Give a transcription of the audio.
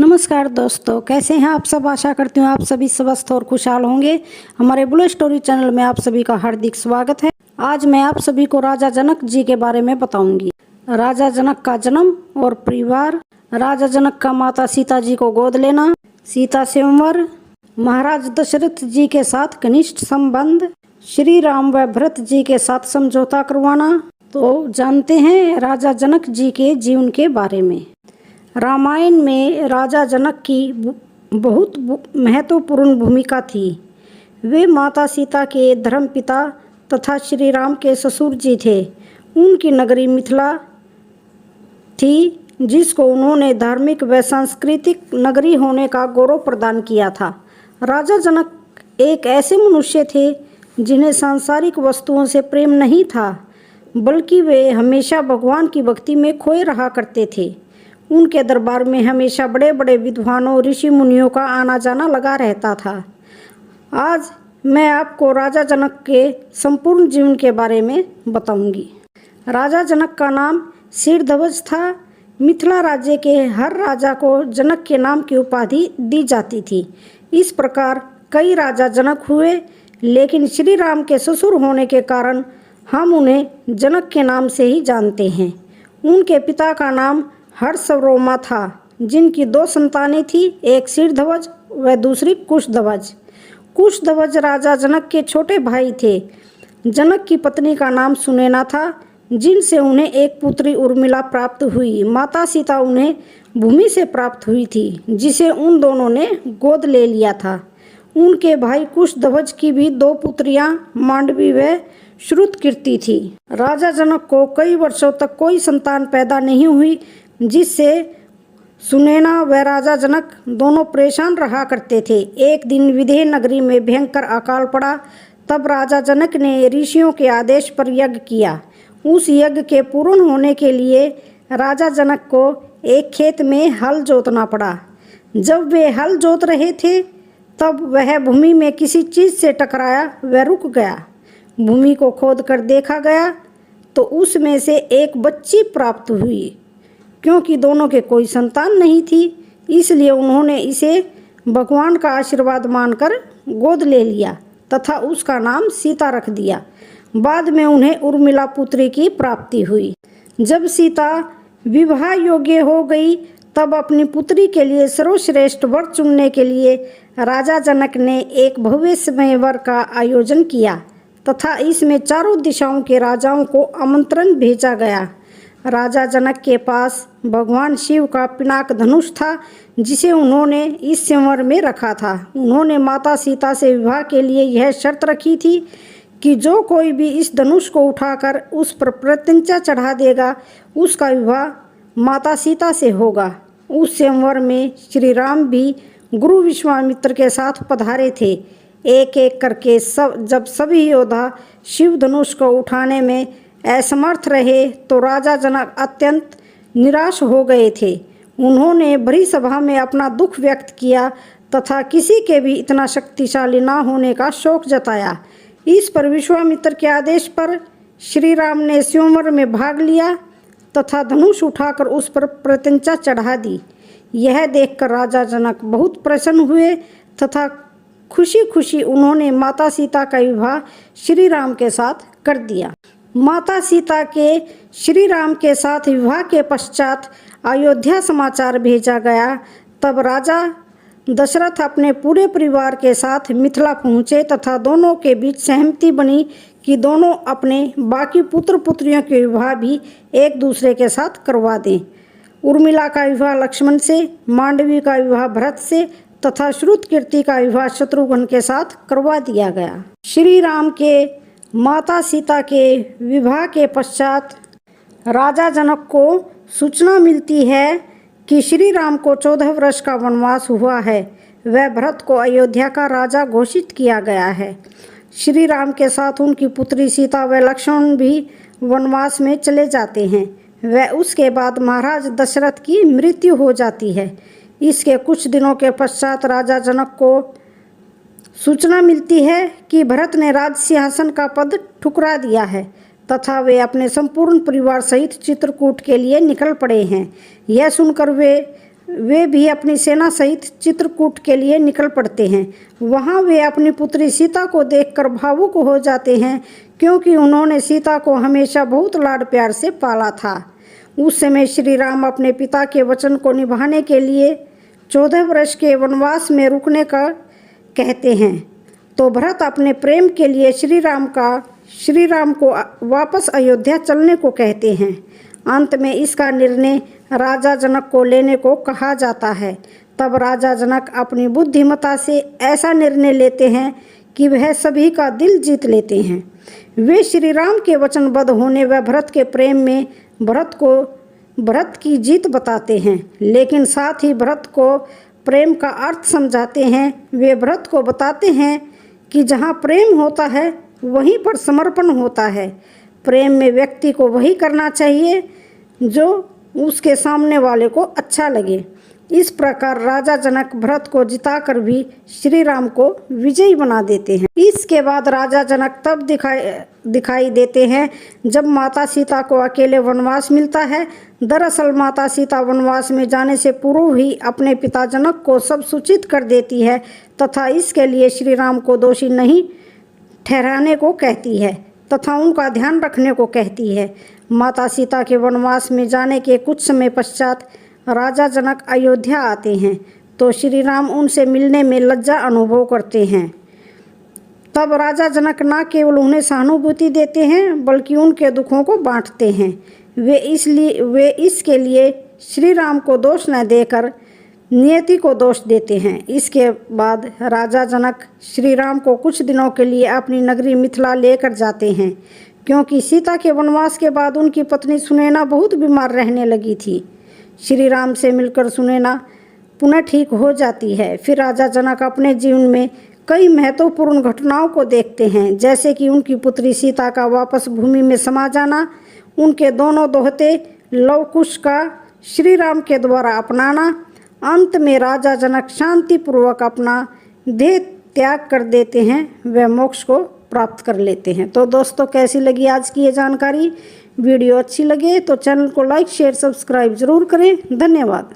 नमस्कार दोस्तों, कैसे हैं आप सब। आशा करती हूँ आप सभी स्वस्थ और खुशहाल होंगे। हमारे ब्लू स्टोरी चैनल में आप सभी का हार्दिक स्वागत है। आज मैं आप सभी को राजा जनक जी के बारे में बताऊंगी। राजा जनक का जन्म और परिवार, राजा जनक का माता सीता जी को गोद लेना, सीता स्वयंवर, महाराज दशरथ जी के साथ घनिष्ठ संबंध, श्री राम व भरत जी के साथ समझौता करवाना। तो जानते हैं राजा जनक जी के जीवन के बारे में। रामायण में राजा जनक की बहुत महत्वपूर्ण भूमिका थी। वे माता सीता के धर्मपिता तथा श्री राम के ससुर जी थे। उनकी नगरी मिथिला थी, जिसको उन्होंने धार्मिक व सांस्कृतिक नगरी होने का गौरव प्रदान किया था। राजा जनक एक ऐसे मनुष्य थे जिन्हें सांसारिक वस्तुओं से प्रेम नहीं था, बल्कि वे हमेशा भगवान की भक्ति में खोए रहा करते थे। उनके दरबार में हमेशा बड़े बड़े विद्वानों, ऋषि मुनियों का आना जाना लगा रहता था। आज मैं आपको राजा जनक के संपूर्ण जीवन के बारे में बताऊंगी। राजा जनक का नाम शीर्षध्वज था। मिथिला राज्य के हर राजा को जनक के नाम की उपाधि दी जाती थी। इस प्रकार कई राजा जनक हुए, लेकिन श्री राम के ससुर होने के कारण हम उन्हें जनक के नाम से ही जानते हैं। उनके पिता का नाम हर्षवर्मा था, जिनकी दो संतानें थी, एक शीर्षध्वज व दूसरी कुशध्वज। कुशध्वज राजा जनक के छोटे भाई थे। जनक की पत्नी का नाम सुनैना था, जिनसे उन्हें एक पुत्री उर्मिला प्राप्त हुई। माता सीता उन्हें भूमि से प्राप्त हुई थी, जिसे उन दोनों ने गोद ले लिया था। उनके भाई कुशध्वज की भी दो पुत्रियां मांडवी व श्रुतकीर्ति थी। राजा जनक को कई वर्षों तक कोई संतान पैदा नहीं हुई, जिससे सुनैना व राजा जनक दोनों परेशान रहा करते थे। एक दिन विदेह नगरी में भयंकर अकाल पड़ा। तब राजा जनक ने ऋषियों के आदेश पर यज्ञ किया। उस यज्ञ के पूर्ण होने के लिए राजा जनक को एक खेत में हल जोतना पड़ा। जब वे हल जोत रहे थे, तब वह भूमि में किसी चीज़ से टकराया व रुक गया। भूमि को खोद कर देखा गया तो उसमें से एक बच्ची प्राप्त हुई। क्योंकि दोनों के कोई संतान नहीं थी, इसलिए उन्होंने इसे भगवान का आशीर्वाद मानकर गोद ले लिया तथा उसका नाम सीता रख दिया। बाद में उन्हें उर्मिला पुत्री की प्राप्ति हुई। जब सीता विवाह योग्य हो गई, तब अपनी पुत्री के लिए सर्वश्रेष्ठ वर चुनने के लिए राजा जनक ने एक भव्य स्वयंवर का आयोजन किया तथा इसमें चारों दिशाओं के राजाओं को आमंत्रण भेजा गया। राजा जनक के पास भगवान शिव का पिनाक धनुष था, जिसे उन्होंने इस स्वयंवर में रखा था। उन्होंने माता सीता से विवाह के लिए यह शर्त रखी थी कि जो कोई भी इस धनुष को उठाकर उस पर प्रत्यंचा चढ़ा देगा, उसका विवाह माता सीता से होगा। उस स्वयंवर में श्री राम भी गुरु विश्वामित्र के साथ पधारे थे। एक एक करके जब सभी योद्धा शिव धनुष को उठाने में असमर्थ रहे, तो राजा जनक अत्यंत निराश हो गए थे। उन्होंने भरी सभा में अपना दुख व्यक्त किया तथा किसी के भी इतना शक्तिशाली न होने का शोक जताया। इस पर विश्वामित्र के आदेश पर श्री राम ने स्वयंवर में भाग लिया तथा धनुष उठाकर उस पर प्रत्यंचा चढ़ा दी। यह देखकर राजा जनक बहुत प्रसन्न हुए तथा खुशी खुशी उन्होंने माता सीता का विवाह श्री राम के साथ कर दिया। माता सीता के श्री राम के साथ विवाह के पश्चात अयोध्या समाचार भेजा गया। तब राजा दशरथ अपने पूरे परिवार के साथ मिथिला पहुँचे तथा दोनों के बीच सहमति बनी कि दोनों अपने बाकी पुत्र पुत्रियों के विवाह भी एक दूसरे के साथ करवा दें। उर्मिला का विवाह लक्ष्मण से, मांडवी का विवाह भरत से तथा श्रुतकीर्ति का विवाह शत्रुघ्न के साथ करवा दिया गया। श्री राम के माता सीता के विवाह के पश्चात राजा जनक को सूचना मिलती है कि श्री राम को 14 वर्ष का वनवास हुआ है। वह भरत को अयोध्या का राजा घोषित किया गया है। श्री राम के साथ उनकी पुत्री सीता व लक्ष्मण भी वनवास में चले जाते हैं। वह उसके बाद महाराज दशरथ की मृत्यु हो जाती है। इसके कुछ दिनों के पश्चात राजा जनक को सूचना मिलती है कि भरत ने राज सिंहासन का पद ठुकरा दिया है तथा वे अपने संपूर्ण परिवार सहित चित्रकूट के लिए निकल पड़े हैं। यह सुनकर वे वे भी अपनी सेना सहित चित्रकूट के लिए निकल पड़ते हैं। वहाँ वे अपनी पुत्री सीता को देखकर भावुक हो जाते हैं, क्योंकि उन्होंने सीता को हमेशा बहुत लाड प्यार से पाला था। उस समय श्री राम अपने पिता के वचन को निभाने के लिए 14 वर्ष के वनवास में रुकने का कहते हैं। तो भरत अपने प्रेम के लिए श्री राम को वापस अयोध्या चलने को कहते हैं। अंत में इसका निर्णय राजा जनक को लेने को कहा जाता है। तब राजा जनक अपनी बुद्धिमत्ता से ऐसा निर्णय लेते हैं कि वह सभी का दिल जीत लेते हैं। वे श्री राम के वचनबद्ध होने व भरत के प्रेम में भरत की जीत बताते हैं, लेकिन साथ ही भरत को प्रेम का अर्थ समझाते हैं। वे भरत को बताते हैं कि जहाँ प्रेम होता है वहीं पर समर्पण होता है। प्रेम में व्यक्ति को वही करना चाहिए जो उसके सामने वाले को अच्छा लगे। इस प्रकार राजा जनक भरत को जिताकर भी श्री राम को विजयी बना देते हैं। इसके बाद राजा जनक तब दिखाई देते हैं जब माता सीता को अकेले वनवास मिलता है। दरअसल माता सीता वनवास में जाने से पूर्व ही अपने पिता जनक को सब सूचित कर देती है तथा इसके लिए श्री राम को दोषी नहीं ठहराने को कहती है तथा उनका ध्यान रखने को कहती है। माता सीता के वनवास में जाने के कुछ समय पश्चात राजा जनक अयोध्या आते हैं तो श्री राम उनसे मिलने में लज्जा अनुभव करते हैं। तब राजा जनक न केवल उन्हें सहानुभूति देते हैं बल्कि उनके दुखों को बांटते हैं। वे इसके लिए श्री राम को दोष न देकर नियति को दोष देते हैं। इसके बाद राजा जनक श्री राम को कुछ दिनों के लिए अपनी नगरी मिथिला लेकर जाते हैं, क्योंकि सीता के वनवास के बाद उनकी पत्नी सुनैना बहुत बीमार रहने लगी थी। श्री राम से मिलकर सुनैना पुनः ठीक हो जाती है। फिर राजा जनक अपने जीवन में कई महत्वपूर्ण घटनाओं को देखते हैं, जैसे कि उनकी पुत्री सीता का वापस भूमि में समा जाना, उनके दोनों दोहते लवकुश का श्री राम के द्वारा अपनाना, अंत में राजा जनक शांतिपूर्वक अपना देह त्याग कर देते हैं, वे मोक्ष को प्राप्त कर लेते हैं। तो दोस्तों, कैसी लगी आज की ये जानकारी? वीडियो अच्छी लगे तो चैनल को लाइक शेयर सब्सक्राइब जरूर करें। धन्यवाद।